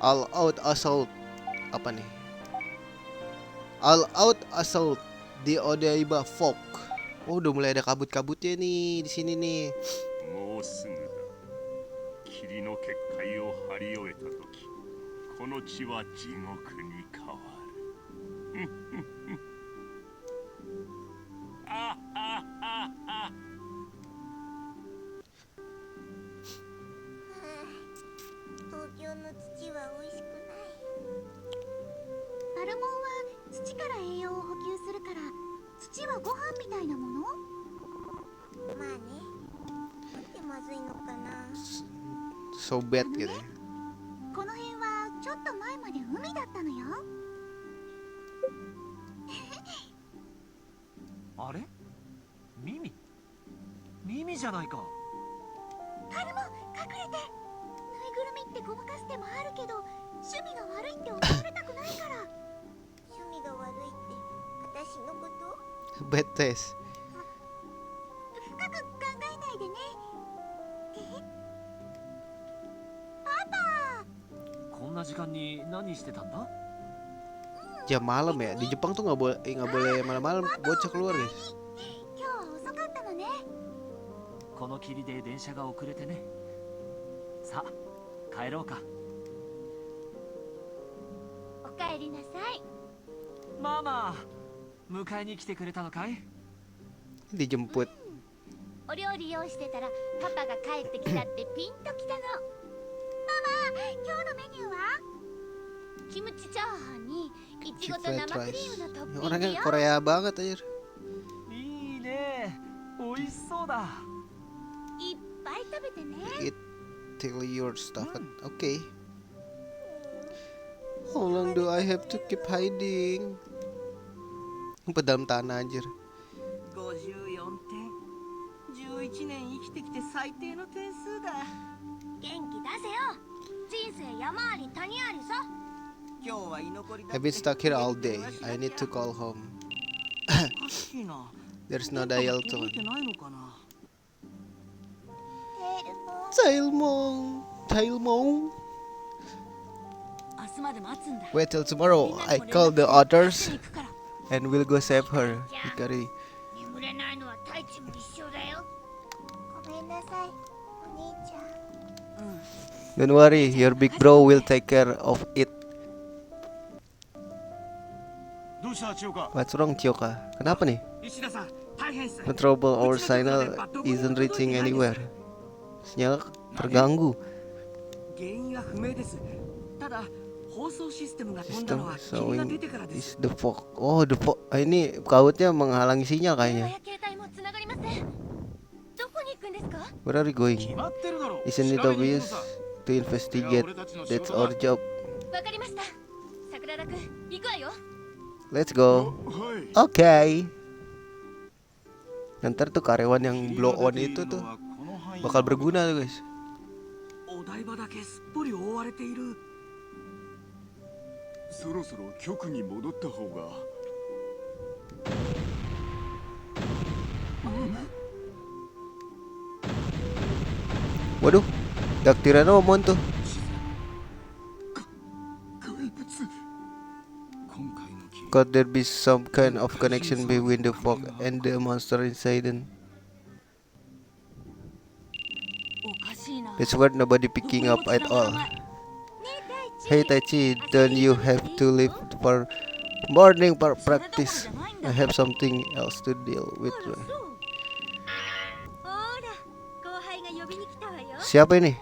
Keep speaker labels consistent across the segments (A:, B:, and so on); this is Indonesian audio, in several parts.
A: All out assault. Apa nih? All out assault di Odaiba Fog. Oh, udah mulai ada kabut-kabutnya nih di sini nih.
B: もうすぐだ。霧の結界を張り終えたとき、この地は地獄に変わる。
C: 東京の土は美味しくない。
D: パルモンは土から栄養を補給するから、土はご飯みたいなもの？
C: まあね。なんでまずいのかな。
A: So bad gitu ya.
D: この辺はちょっと前まで海だったのよ。
E: あれ？ミミじゃないか。
D: パルモン、隠れて。ぬいぐるみってごまかす手もあるけど、趣味が悪いって思われたくないから。
C: 趣味が悪いって私のこと？
A: Bad taste.
D: 深く考えないでね。
E: こんな時間に何してたんだ？
A: Jam malam ya. Di Jepang tuh nggak boleh malam-malam bocah keluar guys.
D: 今日は遅かったのね。
E: この霧で電車が遅れてね。さあ、帰ろうか。
D: おかえりなさい。
E: ママ、迎えに来てくれたのかい？
A: Dijemput.
D: お料理用意してたらパパが帰ってきたってピンときたの。ママ、今日のメニューは？キムチチャーハンにいちごと生クリームのトッピング
A: Orangnya
D: よ。
A: Korea banget anjir.
E: いいね。美味しそうだ。
D: いっぱい食べてね。
A: Eat till you're stuffed. Okay. How long do I have to keep hiding? Ngumpet dalam tanah anjir.
F: 54点。11年生きてきて最低の点数だ。
D: 元気出せよ。人生山あり谷ありさ。
F: 今日は居残りだ。
A: I've been stuck here all day. I need to call home.
F: おかしいな。
A: There's no dial
F: 届い
A: tone.
F: てないのかな。
C: テールも
A: Tailmon.
D: 明日まで待つんだ。
A: Wait till tomorrow. I call the others and we'll go save her. Hikari.
D: 眠れないのは太一も一緒だよ。
C: ごめんなさいお兄ちゃん。
A: Don't worry, your big bro will take care of it.
B: どうした千代か。
A: What's wrong, Chioka? Kenapa nih?
F: 石田さん、大変っす。
A: No trouble, our signal isn't reaching anywhere. Sinyal terganggu.
F: 原因は不明です。ただ放送システムが飛んだ
A: System
F: のは霧が
A: showing
F: 出てからで
A: is
F: す。
A: the fog. Oh, the fog. Ini kabutnya menghalangi sinyal
D: 電話
A: kayaknya.
D: や携帯もつながりません。どこに行くんですか？
A: Where are we going?
B: 決まってるだろ。
A: Isn't it obvious to investigate? That's our job.
D: わかりました。桜田くん、行くわよ。
A: Let's go.
B: はい。
A: Okay. Ntar tuh karyawan yang blow on itu tuh bakal berguna tuh guys.
F: お台場だけすっぽり覆われている。
B: そろそろ局に戻った方が。
A: Waduh, Daktirano omon tuh.
B: 怪物。今回の霧。
A: Could there be some kind of connection between the fog and the monster inside?
D: おかしいな。
A: That's what nobody picking up at all. Hey Taichi, don't you have to leave for morning practice? I have something else to deal with.
D: ほら、後輩が呼びに来たわよ。
A: Siapa ini?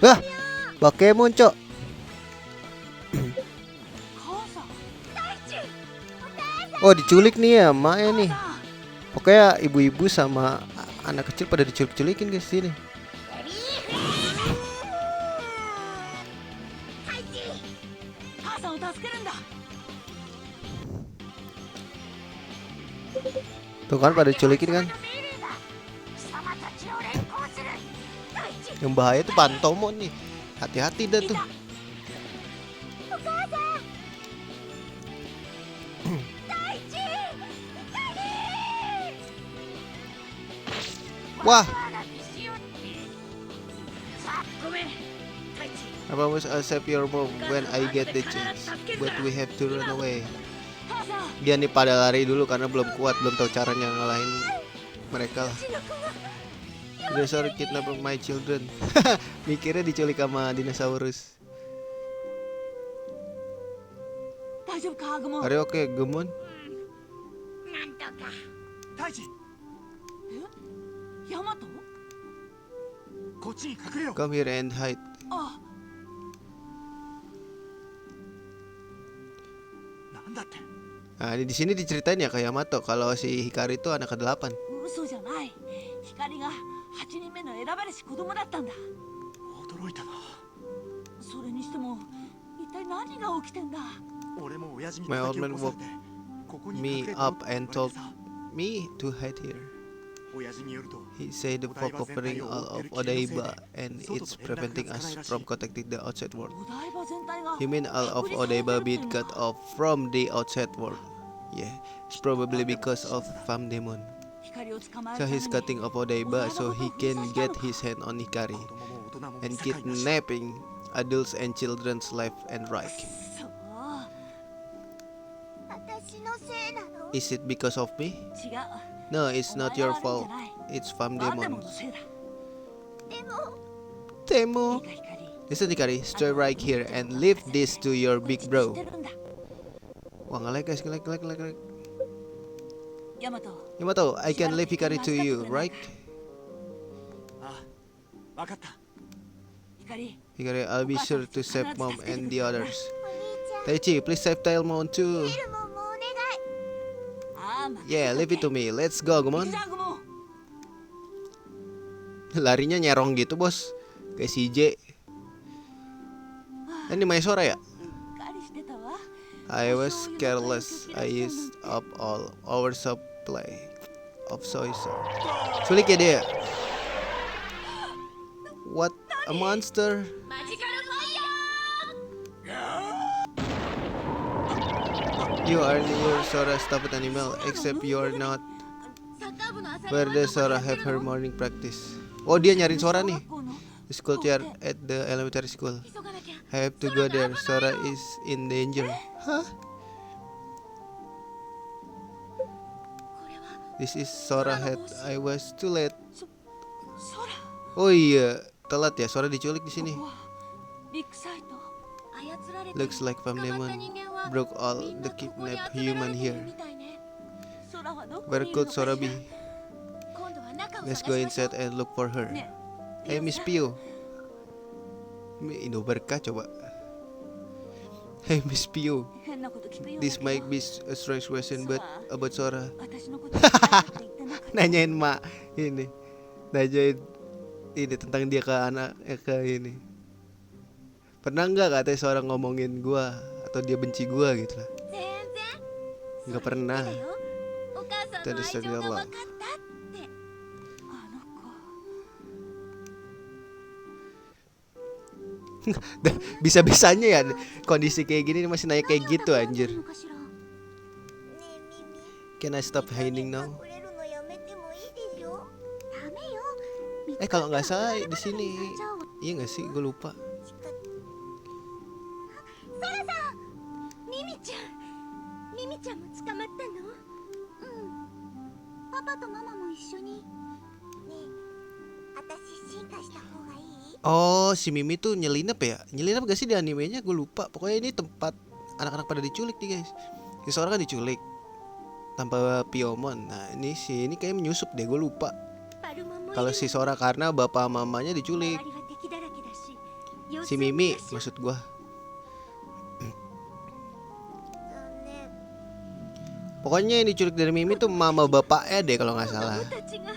A: Wah, Bakemon cok.
D: 母さん、太一。
A: Oh diculik nih ya Maya nih. Pokoknya ibu-ibu sama anak kecil pada diculik-culikin guys sini.
D: 母さんを助けるんだ。
A: Tuh kan pada diculikin kan.
D: 貴様たちを連行する。太一。
A: Yang bahaya tuh Pantomo nih. Hati-hati dah tuh.
D: お母さん。太一。
A: Wah,
D: ごめん、太一。
A: I promise I'll save your mom when I get the chance. But we have to run away. Dia nih pada lari dulu karena belum kuat, belum tahu caranya ngalahin mereka lah. Dinosaur kidnap my children. Mikirnya diculik sama dinosaurus.
F: 大丈夫かグモン
A: Are you okay, Gumon?
C: なんとか。
G: 大地
F: ヤマト
G: こっちに隠れよ
A: Come here and hide.
F: あ
G: なんだって
A: Nah, di sini diceritain ya kayak Yamato kalau si Hikari itu anak ke-8.
F: 嘘じゃない光が8人目の選ばれし子供だったんだ
G: 驚いたな
F: それにしても一体何が起きてんだ
G: 俺も親父に
A: My
G: 叩
A: old
G: き起
A: man
G: こされ
A: woke
G: てここに
A: me
G: 隠れて
A: up
G: ろって言
A: and
G: わ
A: told
G: れてさ
A: me to hide here.
G: 親父によると
A: He said the fog covering all of Odaiba and it's preventing us from contacting the outside world.
F: お台場全体が
A: You mean all of Odaiba being cut off from the outside world? Yeah, it's probably because of Fam Demon.
F: 光を捕まえ
A: So
F: るため
A: he's
F: に
A: cutting off Odaiba so he can get his hand on Hikari
G: 子供も大人も
A: and
G: 見境なし
A: kidnapping adults and children's left and right.
F: そう
C: 私のせいなの？
A: Is it because of me?
F: 違う
A: No, it's not your fault.
F: お前が悪いんじゃない
A: It's Fam
F: バンデモン
A: Demon.
F: のせいだ
C: でも
A: Temo.
F: いいか光
A: Listen Hikari, stay right here and leave this to your big
F: 知
A: bro.
F: ってるんだ
A: Wah nge-lag guys, nge-lag.
F: ヤマト
A: Yamato, I can leave Hikari to you, right?
G: あ分かった
F: 光
A: Hikari, I'll be sure to save mom and the others.
C: お兄ちゃん
A: Taichi, please save Tailmon too.
C: エルモンもお願い。
F: ああま
A: Yeah, leave it to me. Let's go,
F: 行く
A: Gumon.
F: じゃんグモン
A: Larinya nyerong gitu, bos. Kayak si J. Ini Mai Sora ya?
F: うっかりしてたわ
A: I was careless. I used up all our supply of soy sauce. Culik ya dia. What a monster.
D: マジカルファイヤ
A: You are your Sora stuffed animal, except you are not.
D: ーサッカー部の朝
A: Where does Sora have her morning practice? Oh, dia nyariin Sora nih.
F: 小学校の
A: The school chair at the elementary school.
D: 急がなきゃ
A: I have to go there. Sora is in danger. Huh?
D: これは
A: This is Sora head. I was too late.
F: 空
A: Oh iya, telat ya. Sora diculik di sini.
F: ここはビッグサイト
D: 操られて
A: Looks like Fam
D: 捕まった
A: Demon
D: 人間は
A: broke all
D: みん
A: the
D: なここに
A: kidnapped
D: 集められ
A: human
D: ている
A: here.
D: みたいね
F: 空はどこ
A: Where
F: にいる
A: could
F: のかしら
A: Sora be?
D: 今度は中を
A: Let's
D: 探
A: go
D: しましょ
A: inside and look for her.
F: ね
A: Hey Miss Pio. Indo berkah coba. Hey Miss Pio.
F: 変なこと聞くようだ
A: This
F: けど
A: might be a strange question, but about Sora.
F: 私のこと嫌いだって言ってなかった
A: Nanyain mak ini. Nanyain ini tentang dia ke anak ke ini. Pernah nggak katanya seorang ngomongin gua atau dia benci gua gitu lah?
D: 全然
A: Nggak pernah.
D: だよお母さんの愛情が分かったって
F: あの子
A: Bisa-bisanya ya kondisi kayak gini masih nanya kayak gitu
D: 何を
A: anjir.
D: 疑ってるのかしら
C: ねえミミ。
A: Can I stop hiding now?
C: 隠れるのやめてもいいでしょ？
D: ダメよ
A: Kalau nggak salah di sini. Iya nggak sih? Gue lupa.
D: サラさんミミちゃんも捕まったのうんパパとママも一緒に
C: ねえ、私進化した方がいい？
A: Oh, si Mimi tuh nyelinap ya? Nyelinap gak sih di animenya? Gue lupa. Pokoknya ini tempat anak-anak pada diculik nih guys. Si Sora kan diculik tanpa Piomon. Nah ini si ini kayak menyusup deh. Gue lupa.
D: パルモンもいる
A: Kalau si Sora karena bapak mamanya
D: 周
A: diculik.
D: りは敵だらけだし様子
A: Si
D: を見
A: Mimi
D: なしゃ
A: maksud gua.
C: 残念。
A: Pokoknya yang diculik dari Mimi tuh mama bapaknya deh kalau nggak
D: 子
A: salah.
D: 供たちが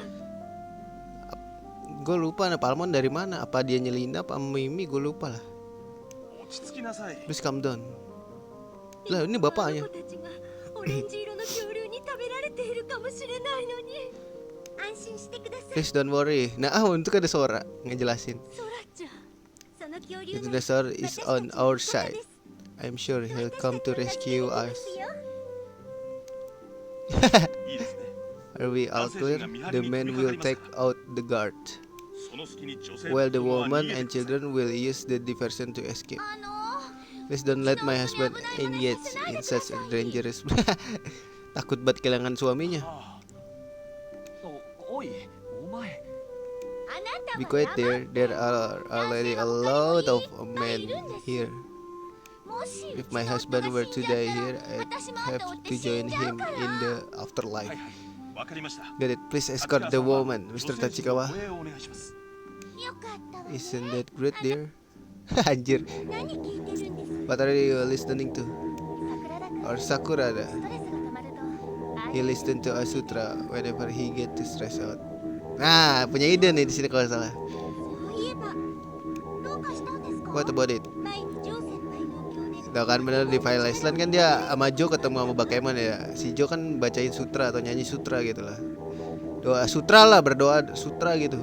A: Gue lupa nah Palmon dari mana? Apa dia nyelinap sama Mimi? Gue lupa lah.
G: 落ち着きなさい
A: Please calm down. Lah ini bapaknya.
D: あの子たちがオレンジ色の恐竜に食べられているかもしれないのに安心してください
A: Please don't worry. Nah untuk ada Sora ngejelasin.
D: ソラちゃんその恐竜
A: The
D: の
A: dinosaur is on our
D: 私た
A: side.
D: ちの味方です
A: I'm sure he'll come to rescue us.
G: いいですね
A: Are we all clear? The men will take out the guard. while the woman and children will use the diversion to escape.
D: あの
A: Please don't let my husband engage in such a dangerous. Takut banget kehilangan suaminya.
E: おいお前。
D: あなた
A: Be
D: は
A: quiet
D: 黙
A: there. There are already a lot of men here.
D: もし
A: If my husband were to die here, I'd have to join him in the afterlife.
G: わかりました。
A: Got it? Please escort the woman, Mr. Tachikawa.
G: 護衛をお願いします。
D: よかったわね
A: Isn't that great, dear? Anjir.
D: 何聞いてるんです
A: What are you listening to?
D: 桜田君
A: Or Sakura da?
D: ストレスが溜まるとああ
A: He listen to Asutra whenever he get to stress out. Nah, punya ide nih di sini kalau nggak salah.
D: そういえばどうかしたんですか
A: What about it?
D: 毎日ジョー先輩の教で
A: Tahu kan bener di Fire Island kan dia sama Jo ketemu sama Bakemon ya. Si Jo kan bacain sutra atau nyanyi sutra gitu lah. Doa sutra lah, berdoa sutra gitu.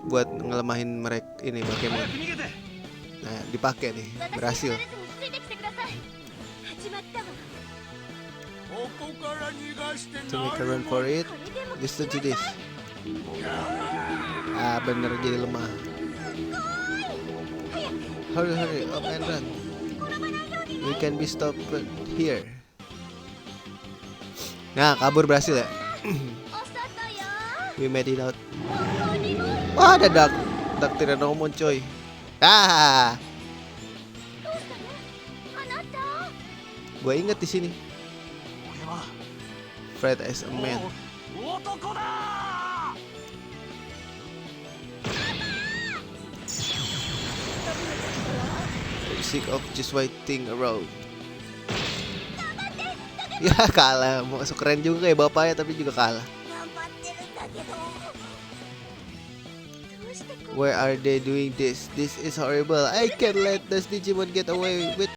A: Buat ngelemahin mereka ini Bakemon.
G: 早く逃げて。
A: Nah, dipakai nih.
D: 私が
A: Berhasil.
D: 離れずについてきてください始まったわ
A: To make a run for it,
D: これでも
A: listen to this. Ah, bener jadi lemah. Hurry, hurry, up and run. We can be stopped here. Nah, kabur berhasil ya.
D: お外よ
A: We made it out.
D: どこにも
A: Wah, ada dak Tyrannomon coy. Ah,
D: どうしたのあなた
A: gue inget di sini.
E: 俺は
A: Fred as a man.
E: お男だ。
A: Sick of just waiting around. Ya kalah, mau masuk keren juga kayak bapaknya tapi juga kalah.
C: 頑張ってるんだけど。
D: どうしてこ
A: Why are they doing this? This is horrible. I can't let this Digimon get away with.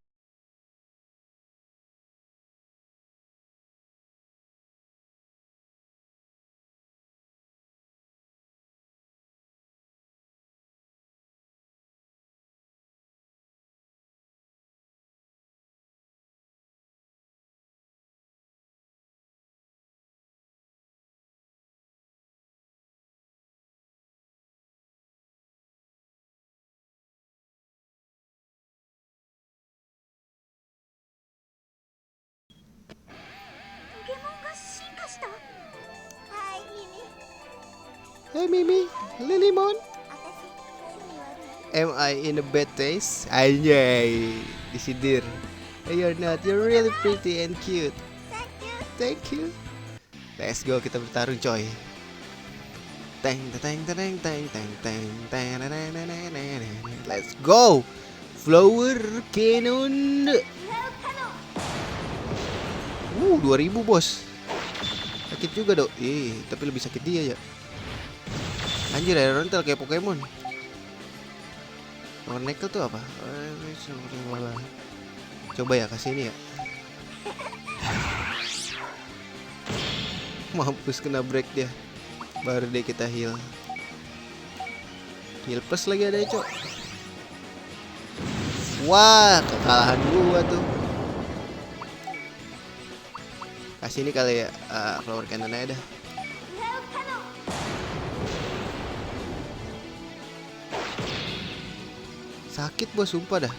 A: Hey Mimi, Lilymon.
C: 私、意味悪い
A: Am I in a bad taste? Anjay, disidir. Hey, you're not. You're really pretty and cute. Thank you. Let's go, kita bertarung coy. Teng teng teng teng teng teng teng teng. Let's go. Flower cannon. 2000 bos. Sakit juga dok. Tapi lebih sakit dia ya. Anjir, air rental kayak Pokemon. Warna Nickel tuh apa? Coba ya kasih ini ya. Mampus kena break dia. Baru deh kita heal. Heal plus lagi ada cok. Wah, kekalahan gua tuh. Kasih ini kali ya, flower cannon aja dah. Sakit bos, sumpah dah.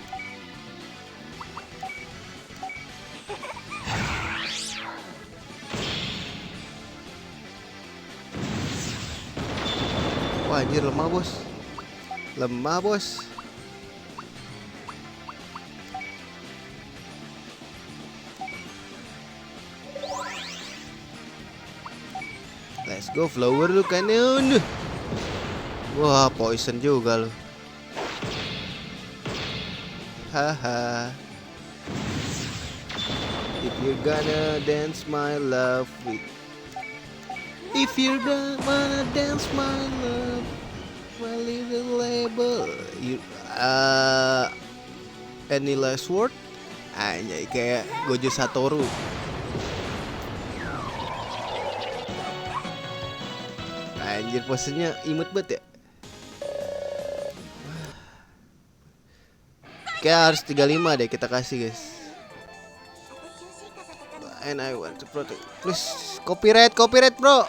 A: Wah anjir, lemah bos. Lemah bos. Let's go flower lu cannon. Wah poison juga lu. Haha. If you're gonna dance my love with. If you're gonna dance my love, my little label. You, any last word? Anjay kayak Gojo Satoru. Anjir posenya imut banget ya. Kayak harus 35 deh kita kasih guys. And I want to protect. Please copyright bro.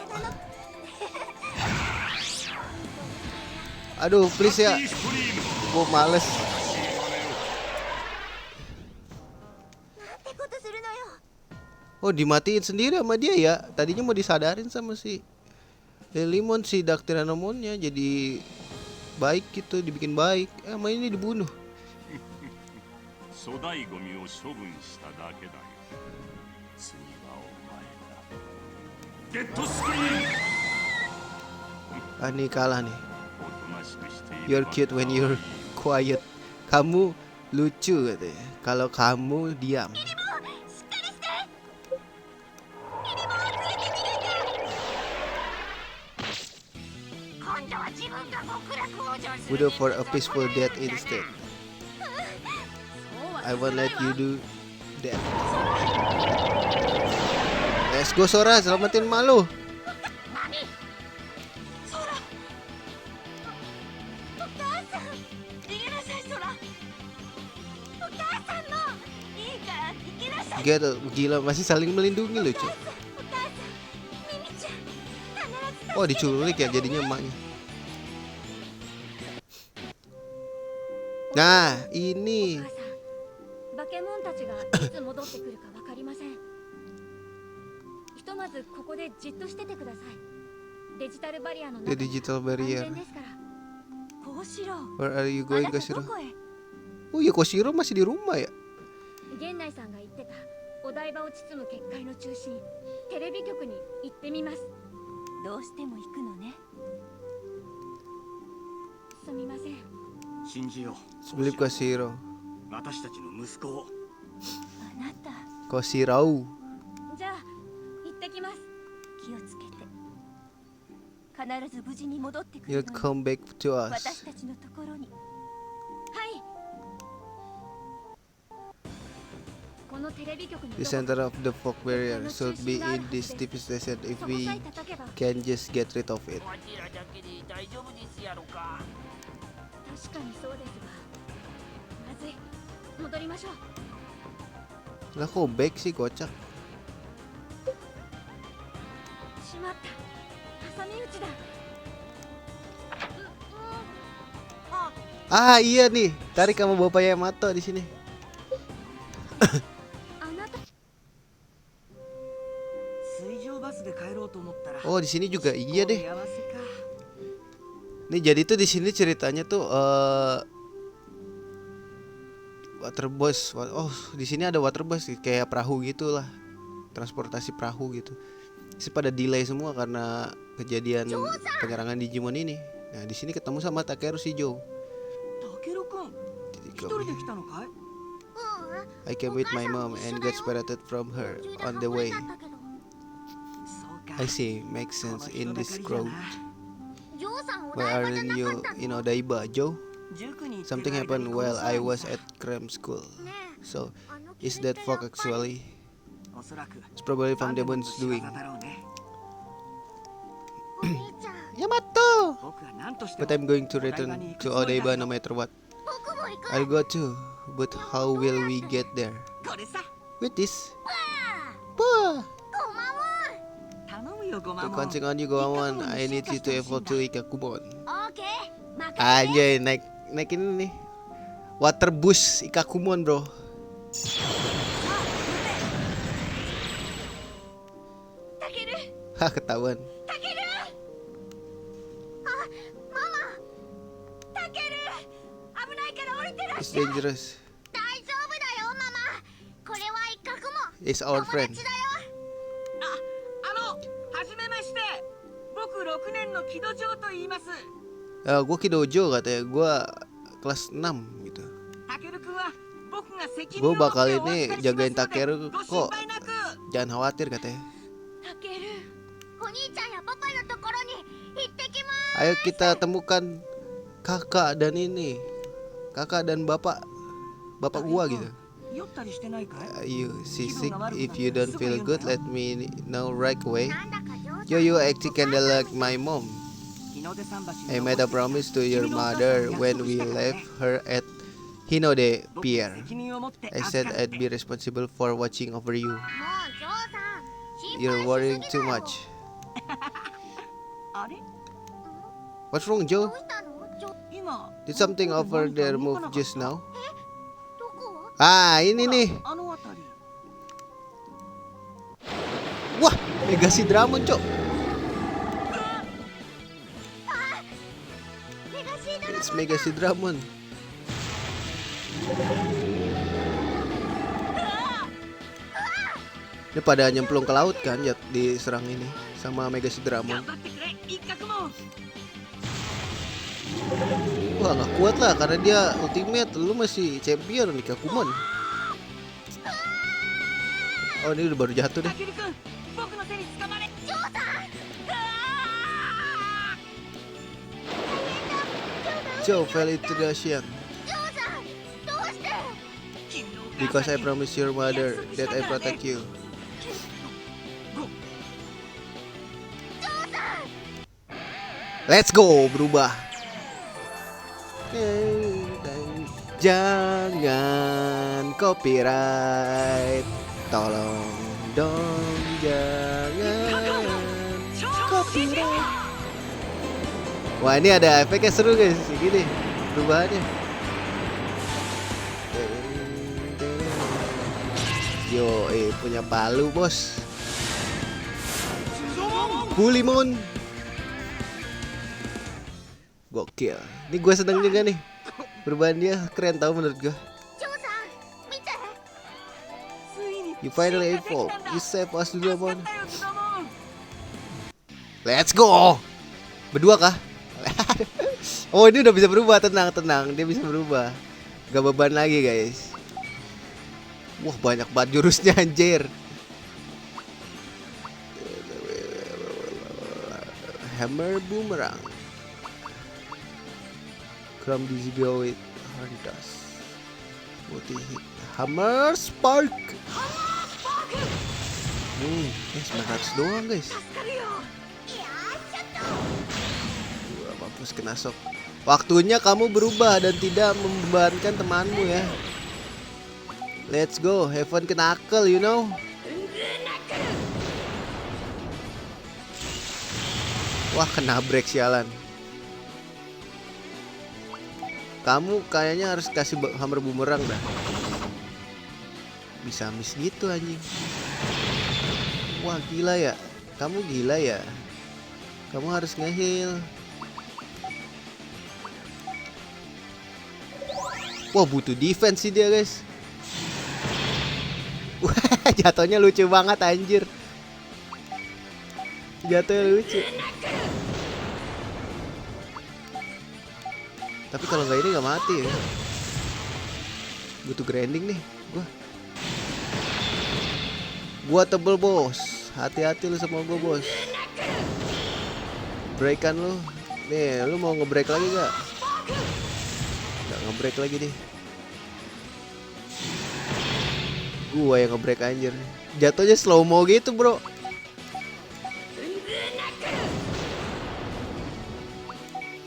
A: Aduh, please ya.
B: ストリーム
A: Gua males.
C: なんてことするのよ。
A: Oh, dimatiin sendiri sama dia ya. Tadinya mau disadarin sama si Lemon, si Dactylamomonnya jadi baik gitu, dibikin baik. Sama ini dibunuh.
B: 粗大ゴミを処分しただけだよ。次はお前だ。ゲットスクリーン。
A: Ah, nih kalah nih.
B: おとなしくしてい
A: You're
B: れば
A: cute when you're quiet. Kamu lucu katanya. Kalau kamu diam.
D: しっかりして今度は自分が極楽往生する
A: Would do for a peaceful death instead. I won't let you do that. Let's go Sora, selamatin malu.
D: 何ソラお母さん逃げなさいソラお母さんもいいから逃げなさい
A: Gila masih saling melindungi loh cuy.
D: お母さんミミちゃん必ず
A: Oh diculik ya jadinya emaknya. Nah
D: お
A: ini
D: 母さんバケモンたちがいつ戻ってくるかわかりませんひとまずここでじっとしててくださいデジタルバリアの
A: the
D: 中で
A: digital
D: 安
A: barrier.
D: 全ですからこうしろ
A: Where are you
D: あ
A: going
D: なた
A: Koshiro?
D: どこへ
A: Oh iya Koshiro masih di rumah ya.
D: 源内さんが言ってたお台場を包む結界の中心テレビ局に行ってみますどうしても行くのねすみません
G: 信じよう。
A: Sebelum Koshiro.
G: 私たちの息子を。
D: あなた
A: Koshiro.
D: じゃあ行ってきます気をつけて必ず無事に戻ってく
A: You'll
D: るのに
A: come back to us.
D: 私たちのところにはいこのテレビ局の
A: The center of the fog barrier should be in this TV station if
D: そこ
A: we
D: さえ叩けば
A: can just get rid of it.
F: こちらだけで大丈夫ですやろか。
D: 確かにそうですがまずい戻りましょう
A: Lah kok back sih kocak.
D: しまった挟み撃ちだ
A: Ah iya nih, tarik sama Bapak Yamato di sini.
D: あなた
F: 水上バスで帰ろうと思ったら。
A: Oh di sini juga iya deh.
F: 混み合わせか。
A: Nih jadi tuh di sini ceritanya tuh water bus. Oh di sini ada water bus kayak perahu gitulah, transportasi perahu gitu. Sih pada delay semua karena kejadian penyerangan Digimon ini. Nah di sini ketemu sama Takeru Shijo.
F: タケルくん、一人で来たのかい？
A: I came with my mom and got separated from her on the way.
F: そうか。
A: I see, makes sense in this crowd.
C: ジョーさんお
A: Why
C: 台場じゃ
A: aren't
C: な
A: you
C: かった
A: in
C: の
A: Odaiba, Joe?
F: 塾に行ってる
A: Something
F: 間
A: happened
F: に
A: while
F: この
A: I
F: 騒ぎ
A: was
F: さ
A: at cram school.
C: ねえ
A: So,
C: あの
A: is
C: 霧っ
A: that
C: て
A: fog
C: やっぱり
A: actually?
F: おそらく
A: It's probably from
F: 何でも
A: Demon's
F: 仕業
A: doing.
F: だろうね。
C: お兄ちゃん
A: Yamato!
F: 僕は何としても
A: But I'm going to
F: お台場
A: return
F: に行く
A: to
F: つもりだ
A: Odaiba
F: よ
A: no matter what.
C: 僕も行く
A: I'll go too. But how will we get there?
F: これさ、
A: With this?
C: ご
A: Bah!
C: ま
F: 頼むよごま
A: To
F: もん。
A: consequence on you, Goemon, I need you to evolve to Ikakumon.
C: オーケー任せて
A: Anjay, naik ini nih. Water bus Ikakumon, bro.
D: タケル
A: Hah, ketahuan.
D: タケルタケル危ないから降りてらっ
A: It's
D: しゃい
A: dangerous.
C: 大丈夫だよママこれは一角も
A: It's our
C: 友
A: friend.
C: 達だよ
F: はじめまして。僕6年の木戸城と言います。
A: Gue Kidojo katanya, gue kelas 6 gitu.
F: タケル君は僕が責任
A: Gue
F: を持って
A: bakal
F: お
A: ini
F: 預かりし
A: jagain
F: ますので
A: Takeru
F: ご心
A: kok.
F: 配なく。
A: Jangan khawatir katanya.
D: タケル
C: お兄ちゃんやパパのところに行ってきま
A: Ayo kita temukan kakak dan ini. Kakak dan bapak gua gitu.
F: 酔ったりしてないかい？
A: You seasick? If you don't feel good, let me know right away.
C: すなんだか上
A: Yo, you acting kinda like my mom.
F: 日の出桟橋に
A: I made a promise to your mother when we left her at Hinode
F: 僕が
A: Pier.
F: 責任を持って
A: I
F: 預
A: said
F: かる
A: I'd be responsible for watching over you.
C: もうジョーさん心
A: You're
C: 配
A: worrying
C: しすぎ
A: too
C: だよ
A: much.
F: あれ？
A: What's wrong,
C: ど
A: Joe?
C: うしたのジョー
F: 今
A: Did something over there move just now?
D: どこ？
A: Ah, ini nih.
F: あの辺り
A: Wah, Legacy Dramon, Cok.
D: メガシードラ
A: It's Legacy Dramon. Ini pada nyemplung ke laut kan, ya diserang ini sama Megacy Dramon.
F: 頑張ってくれ一角も
A: Wah, nggak kuat lah karena dia ultimate. Lu masih champion nih, Kakumon. Oh, ini udah baru jatuh
F: タ
A: deh.
F: ケル君僕の手に捕まれ
A: Joe fell into the ocean
D: ジョーさん、どうして？
A: because I promised your mother that I protect you. Let's go, berubah. Jangan copyright, tolong dong jangan copyright. Wah, ini ada efeknya seru guys, gini perubahannya. Yo, punya palu bos. Bulimon. Gokil. Ini gue seneng juga nih. Perubahan dia keren tau menurut gue.
D: ジョーさん、見て。
A: You finally evolved. You save us dulu, Mon.
F: だよズドモン
A: Let's go. Berdua kah? Oh, ini udah bisa berubah. Tenang. Dia bisa berubah. Gak beban lagi guys. Wah, banyak banget jurusnya anjir. Hammer Boomerang. Cram Dizigo with Horn Dust. Multi hit. Hammer Spark. 900 doang guys.
F: 助かるよ
A: Wah, mampus kena shock. Waktunya kamu berubah dan tidak membebankan temanmu ya. Let's go, Heaven Knuckle, you know. Wah, kena break sialan. Kamu kayaknya harus kasih hammer boomerang dah. Bisa miss gitu anjing. Wah, gila ya. Kamu gila ya. Kamu harus nge-heal. Wah, butuh defense sih dia guys. Wah, jatuhnya lucu banget anjir. Jatuhnya lucu. Tapi kalau nggak ini nggak mati ya. Butuh grinding nih gua tebel bos. Hati-hati lu sama gua bos. Breakan lu. Nih, lu mau ngebreak lagi gak? Gak ngebreak lagi deh. Gua yang ngebreak anjir. Jatuhnya slow mo gitu bro.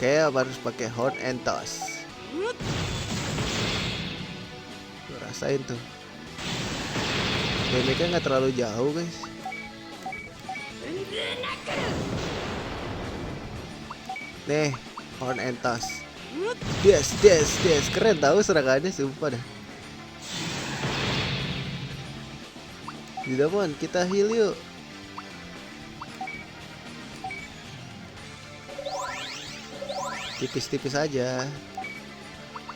A: Kayak harus pakai Horn and Toss. Lu rasain tuh. Damage-nya nggak terlalu jauh guys. Nih, Horn and Toss. Des. Keren tahu serangannya sumpah dah. Didamon, kita heal yuk. Tipis-tipis aja.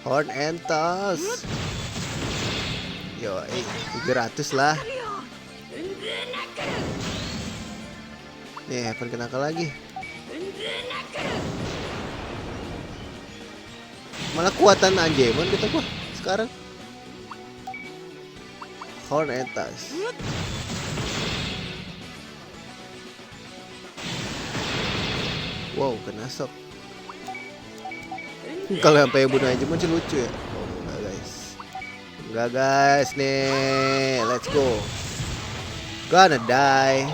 A: Horn and Toss. Yo, 300 lah. Nih, Heaven Knuckle lagi. Malah kuatan Anjemon kita gua sekarang. Horn and Toss. Wow, kena shock. Kalau sampai bunuh Anjemon sih lucu ya. Oh, enggak guys. Enggak guys nih. Let's go. Gonna die.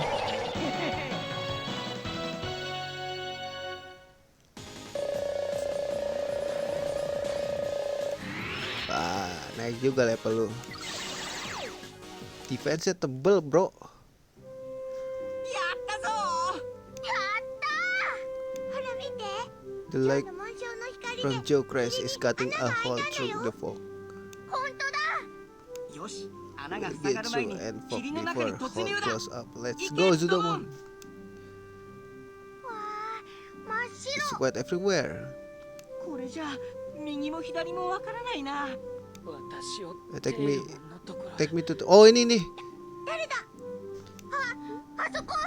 A: Naik juga level lu. Defense-nya tebel bro.
F: やったぞ
C: やったー。ほら見て。
A: The like
C: 今日の紋章の光。
A: from Joe Crash is cutting a hole through the fog.
C: 本当だ。
F: よし、穴が塞がる
A: Get
F: 前に
A: through and fog
F: 霧の中に
A: before
F: 突
A: hole
F: 入だ。
A: close up. Let's
F: 行
A: go,
F: け
A: Zudomon.
C: わあ、真っ
A: It's
C: 白。
A: wet everywhere.
F: これじゃ右も左もわからないな。私を
A: Take me,
F: テールモンのところ。
A: take me to. Oh, ini nih.
C: 誰だ。あそこ。
F: よ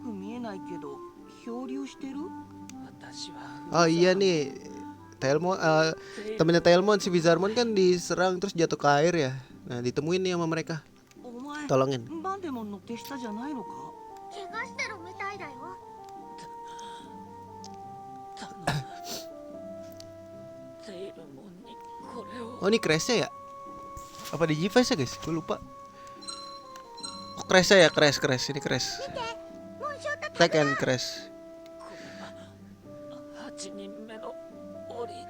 F: く見えないけど漂流してる。私は
A: Oh iya nih. Tailmon, temennya Tailmon si Bizarmon kan diserang terus jatuh ke air ya. Nah ditemuin nih sama mereka.
F: お前
A: Tolongin.
F: バンデモンの手下じゃないのか。
C: 怪我してるみたいだよ。
F: テールモンにこれを。
A: Oh ini Crash-nya ya? Apa di G-Face ya guys? Gue lupa. Oh Crash-nya ya, Crash. Ini Crash.
C: 紋章と
A: Tag and Crash.
F: 8人目のオリジ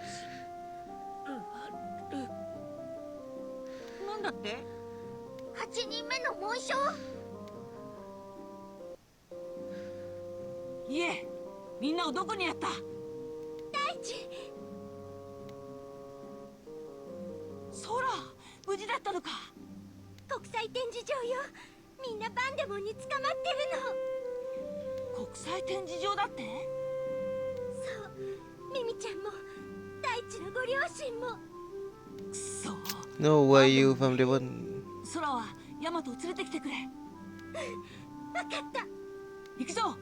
F: なんだって
C: 8人目の紋章。
F: いえみんなをどこにやった
C: 大地。
F: ソラ無事だったのか
C: 国際展示場よ。みんなバンデモンに捕まってるの。
F: 国際展示場だって
C: そう、ミミちゃんも大地のご両親も。
F: くそ
A: No way you from the one.
F: ソラはヤマトを連れてきてくれ
C: わかった。
F: 行くぞ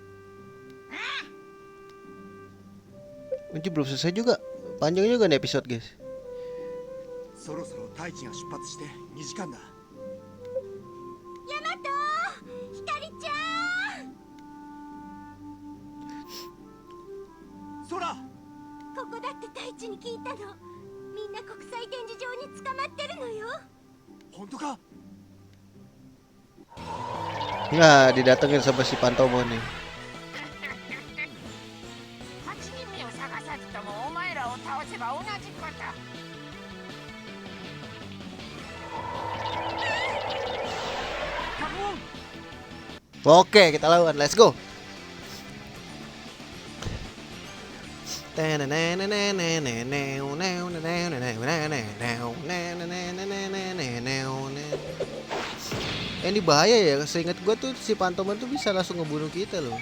A: Ini belum selesai juga. Panjang juga nih episode guys.
G: そろそろ大地が出発して2時間だ。
C: ヤマト、ひかりちゃん。
G: 空
C: ここだって大地に聞いたの。みんな国際展示場に捕まってるのよ。
G: 本当か
A: Nggak didatengin sama si Pantomo nih.
F: 8人目を探さずともお前らを倒せば同じこと
A: Oke, kita lawan. Let's go. Ini bahaya ya. Seingat gua tuh si Pantoman tuh bisa langsung ngebunuh kita loh.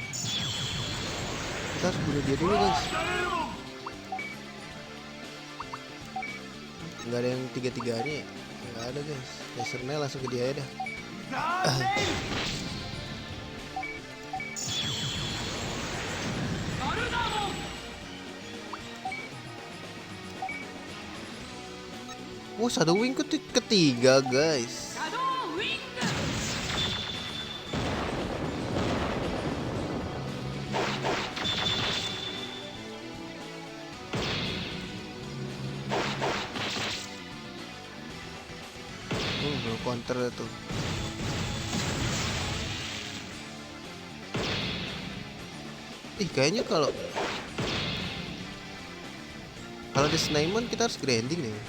A: Kita harus bunuh dia dulu guys. Nggak ada yang tiga-tiganya ya? Nggak ada guys. Lasernya langsung ke dia aja dah. Oh, Shadow Wing ketiga guys. Belum counter tuh. Kayaknya kalau di Snaimon kita harus grinding nih.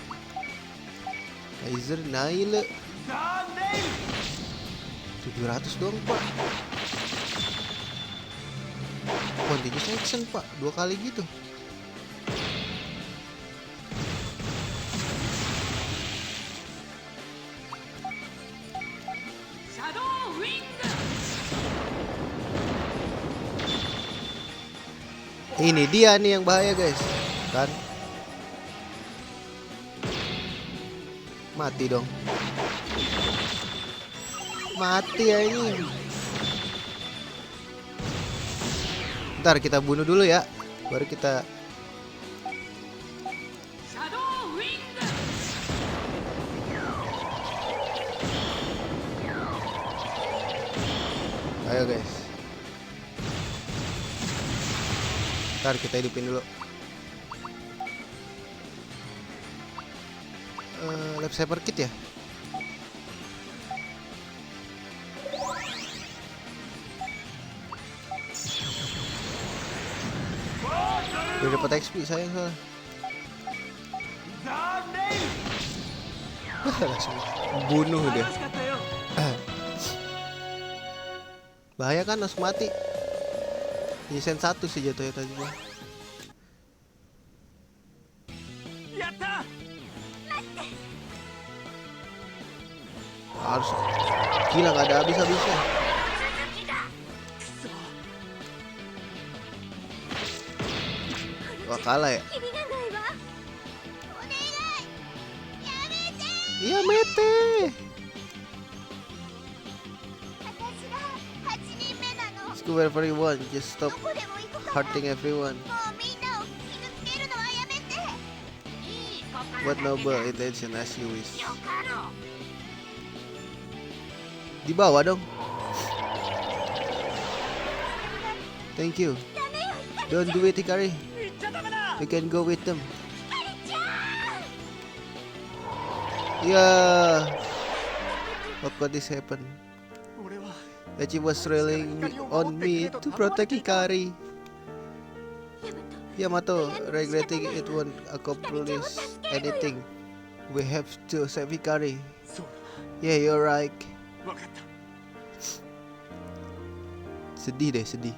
A: Kaiser Nail 700 doang pak. Continuous action pak, 2 kali gitu. Ini dia nih yang bahaya guys, kan? Mati dong. Mati ya ini. Ntar kita bunuh dulu ya, baru kita. Ayo guys. Ntar kita hidupin dulu. Lab Saber Kit ya. Udah dapat XP sayang soalnya. Langsung bunuh dia. Bahaya kan, langsung mati. Ini sen 1 sih jatuhnya tadi. Harus gila, nggak ada habis-habisnya. Wah, kalah ya.
C: キリがないわお願いやめて
A: Iya, mete.
C: 私が8人目なの
A: Just go wherever you want. Just stop
C: どこでも行くから
A: hurting everyone.
C: もうみんなを傷つけるのはやめて
A: What noble intention as you wish. Di bawah dong. Thank you. Don't do it, Hikari. You can go with them. Yeah. How could this happen?
G: 俺は
A: That she was relying on me to protect Hikari. Yamato, regretting it won't accomplish anything. We have to save Hikari.
G: そう
A: Yeah, you're right.
G: だ分かった
A: Sedih deh, sedih.